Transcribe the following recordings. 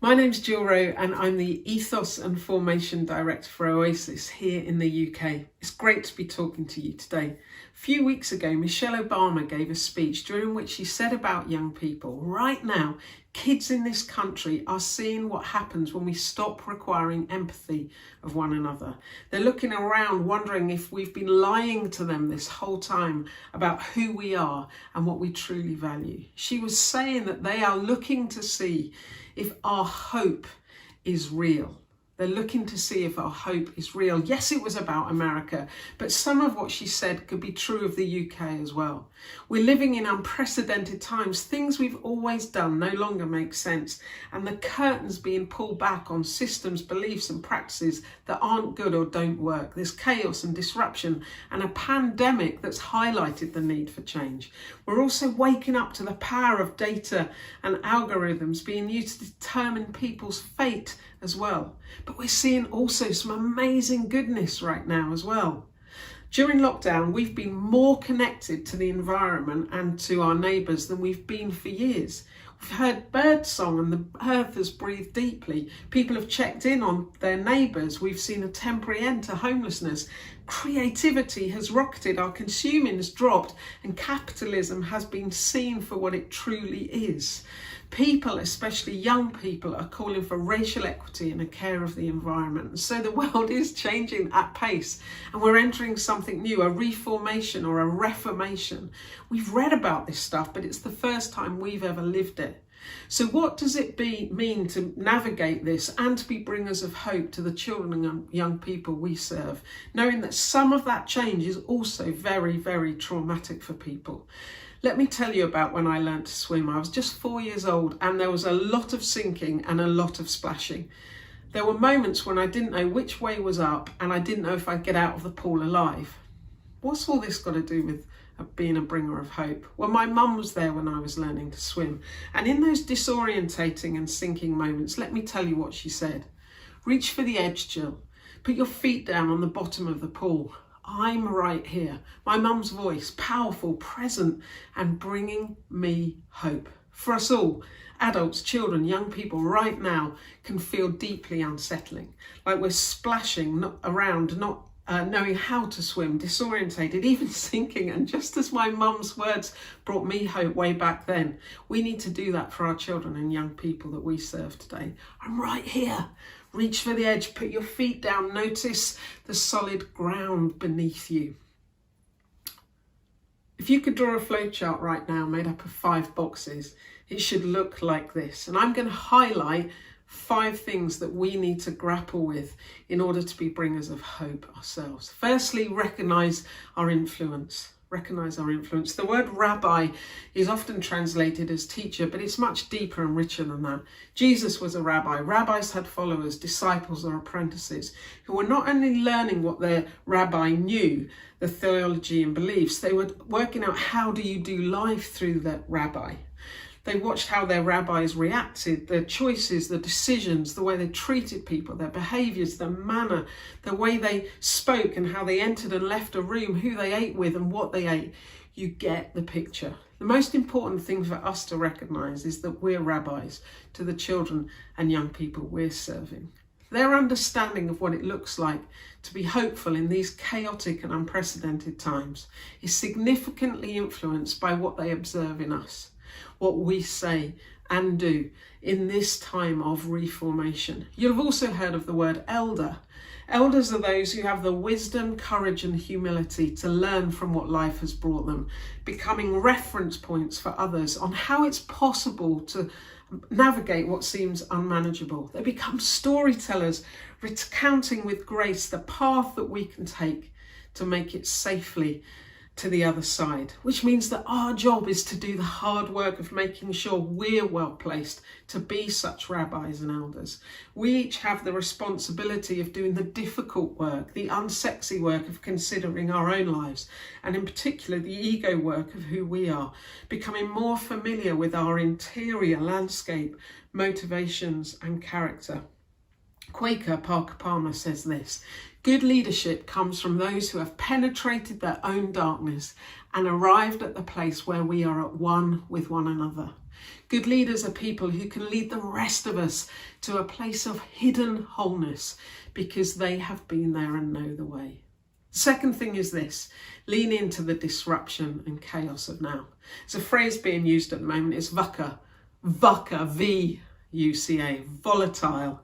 My name's Rowe and I'm the Ethos and Formation Director for Oasis here in the UK. It's great to be talking to you today. A few weeks ago, Michelle Obama gave a speech during which she said about young people, right now, kids in this country are seeing what happens when we stop requiring empathy of one another. They're looking around wondering if we've been lying to them this whole time about who we are and what we truly value. She was saying that they are looking to see if our hope is real. They're looking to see if our hope is real. Yes, it was about America, but some of what she said could be true of the UK as well. We're living in unprecedented times. Things we've always done no longer make sense, and the curtain's being pulled back on systems, beliefs and practices that aren't good or don't work. There's chaos and disruption and a pandemic that's highlighted the need for change. We're also waking up to the power of data and algorithms being used to determine people's fate as well. But we're seeing also some amazing goodness right now as well. During lockdown, we've been more connected to the environment and to our neighbours than we've been for years. We've heard bird song and the earth has breathed deeply. People have checked in on their neighbours. We've seen a temporary end to homelessness. Creativity has rocketed, our consuming has dropped, and capitalism has been seen for what it truly is. People, especially young people, are calling for racial equity and a care of the environment. So the world is changing at pace and we're entering something new, a reformation or a reformation. We've read about this stuff, but it's the first time we've ever lived it. So what does it mean to navigate this and to be bringers of hope to the children and young people we serve, knowing that some of that change is also very, very traumatic for people? Let me tell you about when I learned to swim. I was just 4 years old and there was a lot of sinking and a lot of splashing. There were moments when I didn't know which way was up and I didn't know if I'd get out of the pool alive. What's all this got to do with being a bringer of hope? Well, my mum was there when I was learning to swim. And in those disorientating and sinking moments, let me tell you what she said. Reach for the edge, Jill. Put your feet down on the bottom of the pool. I'm right here. My mum's voice, powerful, present, and bringing me hope. For us all, adults, children, young people right now can feel deeply unsettling. Like we're splashing around, not knowing how to swim, disorientated, even sinking. And just as my mum's words brought me hope way back then, we need to do that for our children and young people that we serve today. I'm right here. Reach for the edge, put your feet down, notice the solid ground beneath you. If you could draw a flowchart right now made up of 5 boxes, it should look like this. And I'm going to highlight 5 things that we need to grapple with in order to be bringers of hope ourselves. Firstly, recognise our influence. Recognise our influence. The word rabbi is often translated as teacher, but it's much deeper and richer than that. Jesus was a rabbi. Rabbis had followers, disciples or apprentices who were not only learning what their rabbi knew, the theology and beliefs, they were working out how do you do life through that rabbi. They watched how their rabbis reacted, their choices, the decisions, the way they treated people, their behaviours, their manner, the way they spoke and how they entered and left a room, who they ate with and what they ate. You get the picture. The most important thing for us to recognise is that we're rabbis to the children and young people we're serving. Their understanding of what it looks like to be hopeful in these chaotic and unprecedented times is significantly influenced by what they observe in us, what we say and do in this time of reformation. You'll have also heard of the word elder. Elders are those who have the wisdom, courage and humility to learn from what life has brought them, becoming reference points for others on how it's possible to navigate what seems unmanageable. They become storytellers, recounting with grace the path that we can take to make it safely to the other side, which means that our job is to do the hard work of making sure we're well placed to be such rabbis and elders. We each have the responsibility of doing the difficult work, the unsexy work of considering our own lives, and in particular the ego work of who we are, becoming more familiar with our interior landscape, motivations and character. Quaker Parker Palmer says this: Good leadership comes from those who have penetrated their own darkness and arrived at the place where we are at one with one another. Good leaders are people who can lead the rest of us to a place of hidden wholeness because they have been there and know the way. The second thing is this: lean into the disruption and chaos of now. It's a phrase being used at the moment. It's VUCA, V-U-C-A, volatile,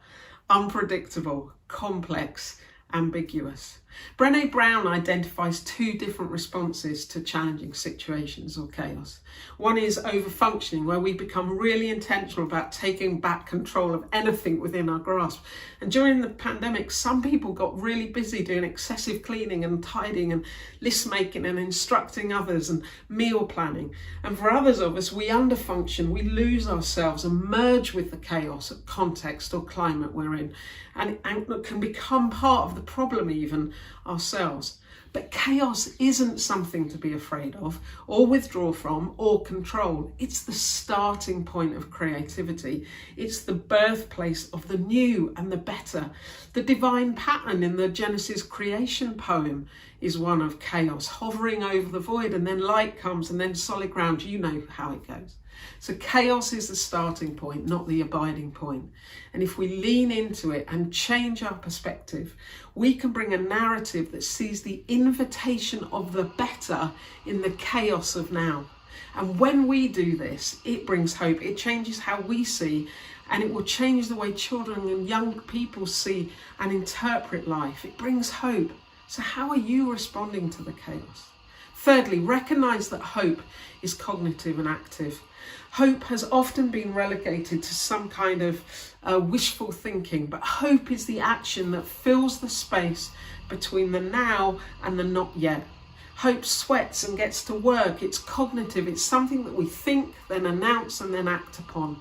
unpredictable, complex, ambiguous. Brené Brown identifies two different responses to challenging situations or chaos. One is overfunctioning, where we become really intentional about taking back control of anything within our grasp. And during the pandemic, some people got really busy doing excessive cleaning and tidying and list making and instructing others and meal planning. And for others of us, we underfunction, we lose ourselves and merge with the chaos of context or climate we're in, and can become part of the problem even ourselves. But chaos isn't something to be afraid of or withdraw from or control. It's the starting point of creativity. It's the birthplace of the new and the better. The divine pattern in the Genesis creation poem is one of chaos, hovering over the void, and then light comes and then solid ground. You know how it goes. So chaos is the starting point, not the abiding point. And if we lean into it and change our perspective, we can bring a narrative that sees the invitation of the better in the chaos of now. And when we do this, it brings hope. It changes how we see, and it will change the way children and young people see and interpret life. It brings hope. So how are you responding to the chaos? Thirdly, recognize that hope is cognitive and active. Hope has often been relegated to some kind of wishful thinking, but hope is the action that fills the space between the now and the not yet. Hope sweats and gets to work. It's cognitive. It's something that we think, then announce, and then act upon.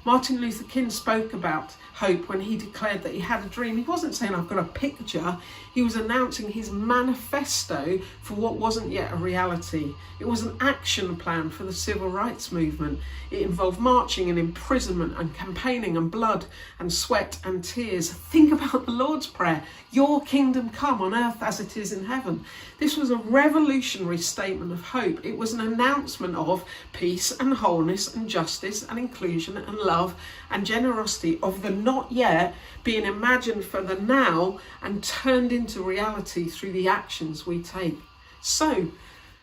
Martin Luther King spoke about hope when he declared that he had a dream. He wasn't saying, I've got a picture. He was announcing his manifesto for what wasn't yet a reality. It was an action plan for the civil rights movement. It involved marching and imprisonment and campaigning and blood and sweat and tears. Think about the Lord's Prayer. Your kingdom come on earth as it is in heaven. This was a revolutionary statement of hope. It was an announcement of peace and wholeness and justice and inclusion and love and generosity of the not yet being imagined for the now and turned into reality through the actions we take. So,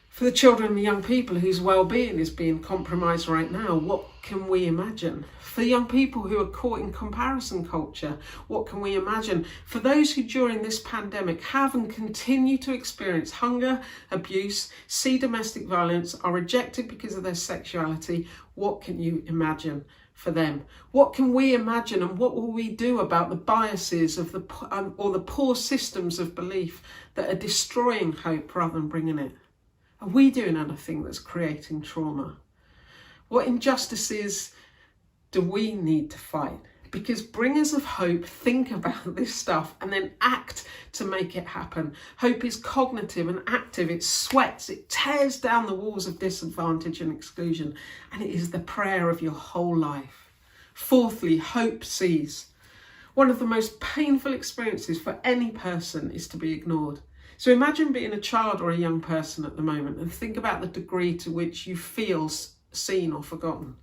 for the children and young people whose well-being is being compromised right now, what can we imagine? For the young people who are caught in comparison culture, what can we imagine? For those who during this pandemic have and continue to experience hunger, abuse, see domestic violence, are rejected because of their sexuality, what can you imagine for them? What can we imagine, and what will we do about the biases of the poor systems of belief that are destroying hope rather than bringing it? Are we doing anything that's creating trauma? What injustices do we need to fight? Because bringers of hope think about this stuff and then act to make it happen. Hope is cognitive and active. It sweats, it tears down the walls of disadvantage and exclusion, and it is the prayer of your whole life. Fourthly, hope sees. One of the most painful experiences for any person is to be ignored. So imagine being a child or a young person at the moment and think about the degree to which you feel seen or forgotten.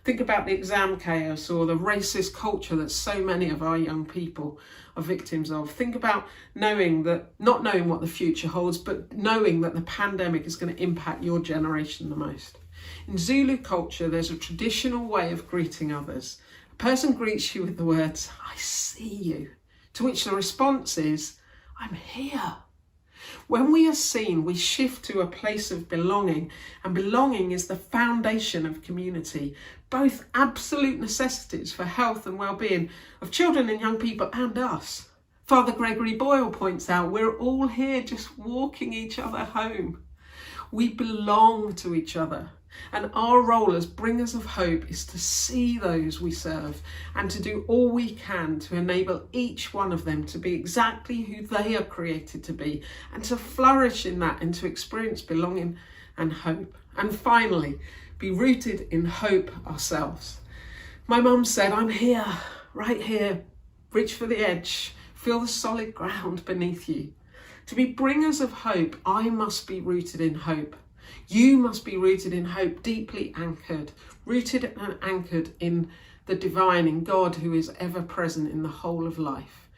Think about the exam chaos or the racist culture that so many of our young people are victims of. Think about not knowing what the future holds, but knowing that the pandemic is going to impact your generation the most. In Zulu culture, there's a traditional way of greeting others. A person greets you with the words, "I see you," to which the response is, "I'm here." When we are seen, we shift to a place of belonging, and belonging is the foundation of community, both absolute necessities for health and well-being of children and young people and us. Father Gregory Boyle points out, we're all here just walking each other home. We belong to each other, and our role as bringers of hope is to see those we serve and to do all we can to enable each one of them to be exactly who they are created to be, and to flourish in that and to experience belonging and hope. And finally, be rooted in hope ourselves. My mum said, "I'm here, right here, reach for the edge, Feel the solid ground beneath you. To be bringers of hope, I must be rooted in hope. You must be rooted in hope, deeply anchored, rooted and anchored in the divine, in God who is ever present in the whole of life.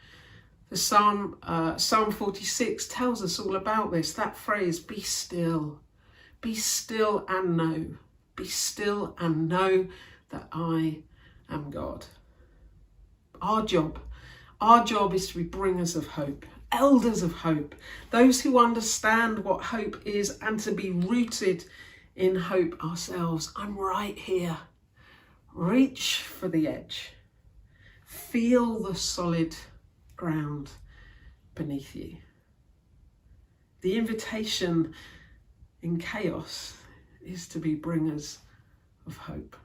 The Psalm 46 tells us all about this. That phrase, be still and know. Be still and know that I am God. Our job is to be bringers of hope, elders of hope, those who understand what hope is and to be rooted in hope ourselves. I'm right here. Reach for the edge. Feel the solid ground beneath you. The invitation in chaos is to be bringers of hope.